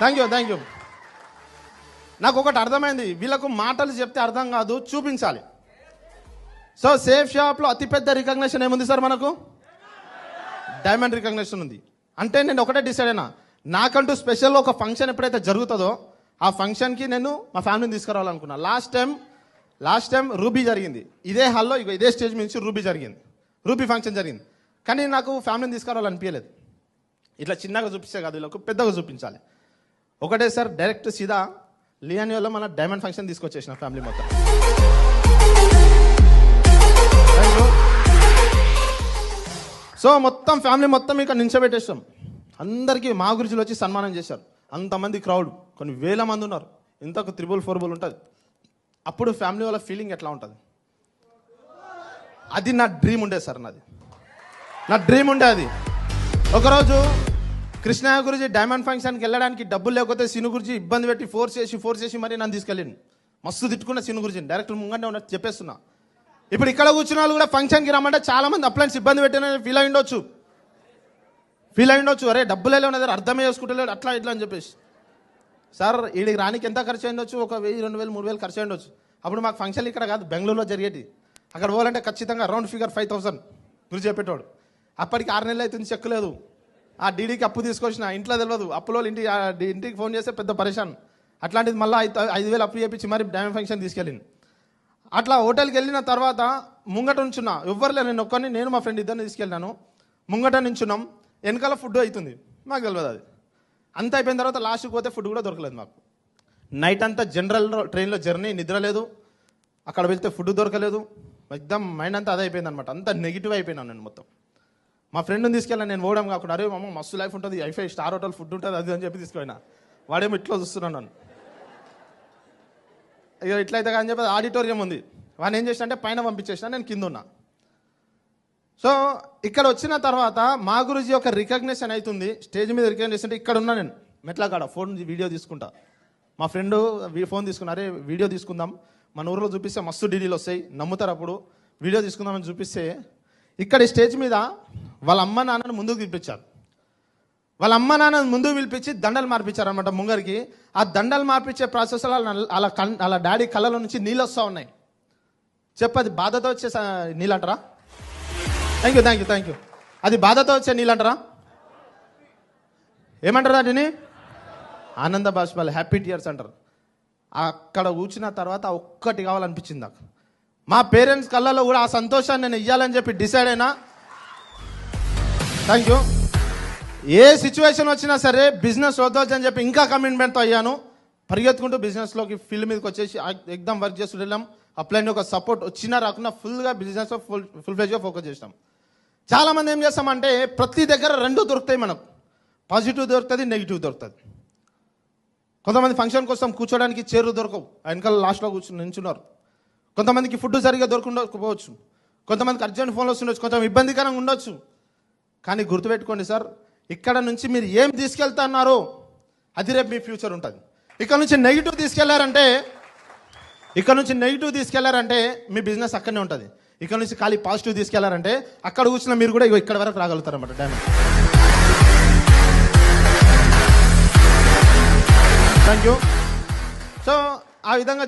Thank you. నాకు ఒకటి అర్థమైంది, వీళ్ళకు మాటలు చెప్తే అర్థం కాదు, చూపించాలి. సో సేఫ్ షాప్లో అతిపెద్ద రికగ్నిషన్ ఏముంది సార్? మనకు డైమండ్ రికగ్నిషన్ ఉంది. అంటే నేను ఒకటే డిసైడ్ అయినా, నాకంటూ స్పెషల్ ఒక ఫంక్షన్ ఎప్పుడైతే జరుగుతుందో ఆ ఫంక్షన్కి నేను మా ఫ్యామిలీని తీసుకురావాలనుకున్నా. లాస్ట్ టైం రూబీ జరిగింది, ఇదే హాల్లో, ఇదే స్టేజ్ నుంచి రూబీ ఫంక్షన్ జరిగింది. కానీ నాకు ఫ్యామిలీని తీసుకురావాలనిపించలేదు. ఇట్లా చిన్నగా చూపిస్తే కాదు, వీళ్ళకు పెద్దగా చూపించాలి. ఒకటే సార్, డైరెక్ట్ సీదా లియానియోలో మన డైమండ్ ఫంక్షన్ తీసుకొచ్చేసిన ఫ్యామిలీ మొత్తం. సో మొత్తం ఫ్యామిలీ మొత్తం ఇక్కడ నించోబెట్టేస్తాం. అందరికీ మా గురుజులు వచ్చి సన్మానం చేశారు. అంతమంది క్రౌడ్, కొన్ని వేల మంది ఉన్నారు. ఇంతకు 3-4 ఉంటుంది. అప్పుడు ఫ్యామిలీ వాళ్ళ ఫీలింగ్ ఎట్లా ఉంటుంది? అది నా డ్రీమ్ ఉండే సార్, నా డ్రీమ్ ఉండే అది. ఒకరోజు కృష్ణయ్య గురించి డైమండ్ ఫంక్షన్కి వెళ్ళడానికి డబ్బులు లేకపోతే సీను గురించి ఇబ్బంది పెట్టి ఫోర్స్ చేసి మరీ నన్ను తీసుకెళ్ళింది. మస్తు తిట్టుకున్న సీను గురించి, డైరెక్టర్ ముంగంటే ఉన్నట్టు చెప్పేస్తున్నా. ఇప్పుడు ఇక్కడ కూర్చున్న వాళ్ళు కూడా ఫంక్షన్కి రమ్మంటే చాలా మంది అప్లైన్స్ ఇబ్బంది పెట్టిన ఫీల్ అయి ఉండొచ్చు. అరే డబ్బులే ఉన్నది, అర్థమే చేసుకుంటలేడు, అట్లా ఇట్లా అని చెప్పేసి. సార్ వీడికి రానికి ఎంత ఖర్చు అయ్యిండొచ్చు? 1,000, 2,000, 3,000 ఖర్చు అయ్యిండొచ్చు. అప్పుడు మాకు ఫంక్షన్లు ఇక్కడ కాదు, బెంగళూరులో జరిగేటి. అక్కడ పోవాలంటే ఖచ్చితంగా రౌండ్ ఫిగర్ 5,000 గురించి చెప్పేటోడు. అప్పటికి 6 నెలలు అవుతుంది, చెక్ లేదు. ఆ డీడీకి అప్పు తీసుకొచ్చిన, ఇంట్లో తెలియదు. అప్పులో ఇంటికి ఫోన్ చేస్తే పెద్ద పరేషాన్. అట్లాంటిది మళ్ళీ 5,000 అప్పు చేపించి మరి డైమండ్ ఫంక్షన్ తీసుకెళ్ళింది. అట్లా హోటల్కి వెళ్ళిన తర్వాత ముంగట నుంచున్నా, ఎవ్వరు లేరు, నేను మా ఫ్రెండ్ ఇద్దరిని తీసుకెళ్ళినాను. ముంగట నుంచున్నాం, వెనకాల ఫుడ్ అవుతుంది, మాకు తెలియదు. అది అంత అయిపోయిన తర్వాత లాస్ట్కి పోతే ఫుడ్ కూడా దొరకలేదు మాకు. నైట్ అంతా జనరల్ ట్రైన్లో జర్నీ, నిద్ర లేదు. అక్కడ వెళ్తే ఫుడ్ దొరకలేదు. మొత్తం మైండ్ అంతా అదే అయిపోయింది అనమాట. అంతా నెగిటివ్ అయిపోయినాను నేను మొత్తం. మా ఫ్రెండ్ని తీసుకెళ్ళాను, నేను పోవడం కాకుండా, అరే మమ్మ మస్తు లైఫ్ ఉంటుంది, 5 స్టార్ హోటల్ ఫుడ్ ఉంటుంది అది అని చెప్పి తీసుకుపోయినా. వాడేమో ఇట్లా చూస్తున్నాను నన్ను. ఇక ఇట్లయితే కానీ చెప్పి ఆడిటోరియం ఉంది, వాడిని ఏం చేసిన అంటే పైన పంపించేసిన, నేను కింద ఉన్నా. సో ఇక్కడ వచ్చిన తర్వాత మా గురించి ఒక రికగ్నిషన్ అవుతుంది, స్టేజ్ మీద రికగ్నిషన్. అంటే ఇక్కడ ఉన్నా నేను మెట్ల కాడ ఫోన్ వీడియో తీసుకుంటా. మా ఫ్రెండ్ ఫోన్ తీసుకున్నా, అరే వీడియో తీసుకుందాం, మన ఊరిలో చూపిస్తే మస్తు డీడీలు వస్తాయి, నమ్ముతారు. అప్పుడు వీడియో తీసుకుందామని చూపిస్తే ఇక్కడ స్టేజ్ మీద వాళ్ళ అమ్మ నాన్నను ముందుకు పిలిపించారు. వాళ్ళ అమ్మ నాన్నను ముందుకు పిలిపించి దండలు మార్పించారు అనమాట ముంగరికి. ఆ దండలు మార్పించే ప్రాసెస్లో అలా డాడీ కళ్ళలో నుంచి నీళ్ళు వస్తూ ఉన్నాయి. చెప్పది బాధతో వచ్చే నీళ్ళు అంటారా? Thank you. అది బాధతో వచ్చే నీళ్ళు అంటారా? ఏమంటారు వాటిని? ఆనంద బాష్పాలు, హ్యాపీ టీయర్స్ అంటారు. అక్కడ కూర్చున్న తర్వాత ఒక్కటి కావాలనిపించింది నాకు. మా పేరెంట్స్ కళ్ళలో కూడా ఆ సంతోషాన్ని నేను ఇవ్వాలని చెప్పి డిసైడ్ అయినా. Thank you. ఏ సిచ్యువేషన్ వచ్చినా సరే బిజినెస్ వద్దొచ్చు అని చెప్పి ఇంకా కమిట్మెంట్తో అయ్యాను. పరిగెత్తుకుంటూ బిజినెస్లోకి ఫీల్డ్ మీదకి వచ్చేసి ఎగ్జామ్ వర్క్ చేస్తూ వెళ్ళాం. అప్లైన్ ఒక సపోర్ట్ వచ్చినా రాకుండా ఫుల్గా బిజినెస్ ఫుల్ ఫేజ్గా ఫోకస్ చేస్తాం. చాలామంది ఏం చేస్తామంటే ప్రతి దగ్గర 2 దొరుకుతాయి మనకు, పాజిటివ్ దొరుకుతుంది, నెగిటివ్ దొరుకుతుంది. కొంతమంది ఫంక్షన్ కోసం కూర్చోడానికి చైర్లు దొరకవు, వెనకాల లాస్ట్లో కూర్చొని నించున్నారు. కొంతమందికి ఫుడ్ సరిగ్గా దొరకకపోవచ్చు, కొంతమందికి అర్జెంట్ ఫోన్లు వస్తుండొచ్చు, కొంచెం ఇబ్బందికరంగా ఉండొచ్చు. కానీ గుర్తుపెట్టుకోండి సార్, ఇక్కడ నుంచి మీరు ఏం తీసుకెళ్తున్నారో అది రేపు మీ ఫ్యూచర్ ఉంటుంది. ఇక్కడ నుంచి నెగిటివ్ తీసుకెళ్లారంటే మీ బిజినెస్ అక్కడనే ఉంటుంది. ఇక్కడ నుంచి ఖాళీ పాజిటివ్ తీసుకెళ్లారంటే అక్కడ కూర్చున్న మీరు కూడా ఇక్కడ వరకు రాగలుగుతారు అన్నమాట. డైమండ్. Thank you. సో ఆ విధంగా